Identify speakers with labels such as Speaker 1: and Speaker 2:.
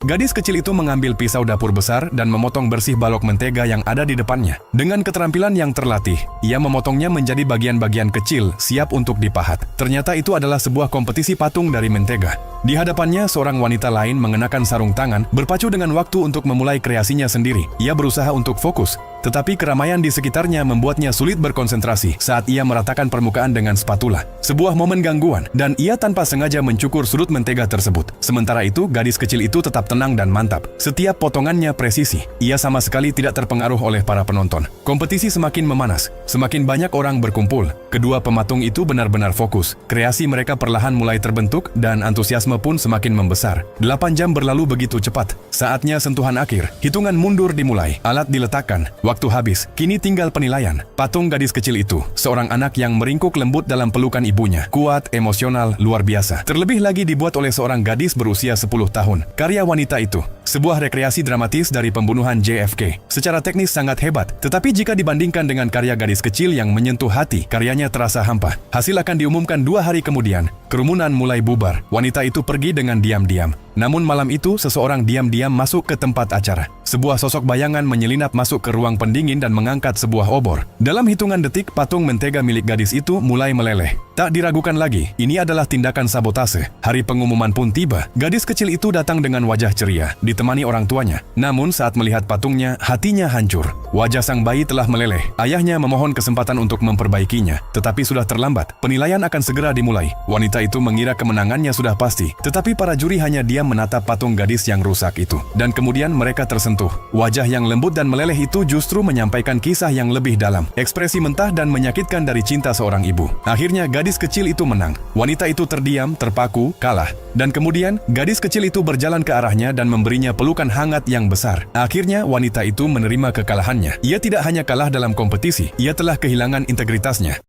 Speaker 1: Gadis kecil itu mengambil pisau dapur besar dan memotong bersih balok mentega yang ada di depannya. Dengan keterampilan yang terlatih, ia memotongnya menjadi bagian-bagian kecil, siap untuk dipahat. Ternyata itu adalah sebuah kompetisi patung dari mentega. Di hadapannya, seorang wanita lain mengenakan sarung tangan, berpacu dengan waktu untuk memulai kreasinya sendiri. Ia berusaha untuk fokus, tetapi keramaian di sekitarnya membuatnya sulit berkonsentrasi saat ia meratakan permukaan dengan spatula. Sebuah momen gangguan, dan ia tanpa sengaja mencukur sudut mentega tersebut. Sementara itu, gadis kecil itu tetap tenang dan mantap. Setiap potongannya presisi. Ia sama sekali tidak terpengaruh oleh para penonton. Kompetisi semakin memanas. Semakin banyak orang berkumpul. Kedua pematung itu benar-benar fokus. Kreasi mereka perlahan mulai terbentuk dan antusiasme pun semakin membesar. 8 jam berlalu begitu cepat. Saatnya sentuhan akhir. Hitungan mundur dimulai. Alat diletakkan. Waktu habis. Kini tinggal penilaian. Patung gadis kecil itu, seorang anak yang meringkuk lembut dalam pelukan ibunya. Kuat, emosional, luar biasa. Terlebih lagi dibuat oleh seorang gadis berusia 10 tahun. Karya wanita itu, sebuah rekreasi dramatis dari pembunuhan JFK. Secara teknis sangat hebat, tetapi jika dibandingkan dengan karya gadis kecil yang menyentuh hati, karyanya terasa hampa. Hasil akan diumumkan 2 hari kemudian. Kerumunan mulai bubar. Wanita itu pergi dengan diam-diam. Namun malam itu, seseorang diam-diam masuk ke tempat acara. Sebuah sosok bayangan menyelinap masuk ke ruang pendingin dan mengangkat sebuah obor. Dalam hitungan detik, patung mentega milik gadis itu mulai meleleh. Tak diragukan lagi, ini adalah tindakan sabotase. Hari pengumuman pun tiba. Gadis kecil itu datang dengan wajah ceria, ditemani orang tuanya. Namun saat melihat patungnya, hatinya hancur. Wajah sang bayi telah meleleh. Ayahnya memohon kesempatan untuk memperbaikinya, tetapi sudah terlambat. Penilaian akan segera dimulai. Wanita itu mengira kemenangannya sudah pasti, tetapi para juri hanya diam menatap patung gadis yang rusak itu. Dan kemudian mereka tersentuh. Wajah yang lembut dan meleleh itu justru menyampaikan kisah yang lebih dalam. Ekspresi mentah dan menyakitkan dari cinta seorang ibu. Akhirnya gadis kecil itu menang. Wanita itu terdiam, terpaku, kalah. Dan kemudian gadis kecil itu berjalan ke arahnya dan memberinya pelukan hangat yang besar. Akhirnya wanita itu menerima kekalahannya. Ia tidak hanya kalah dalam kompetisi, ia telah kehilangan integritasnya.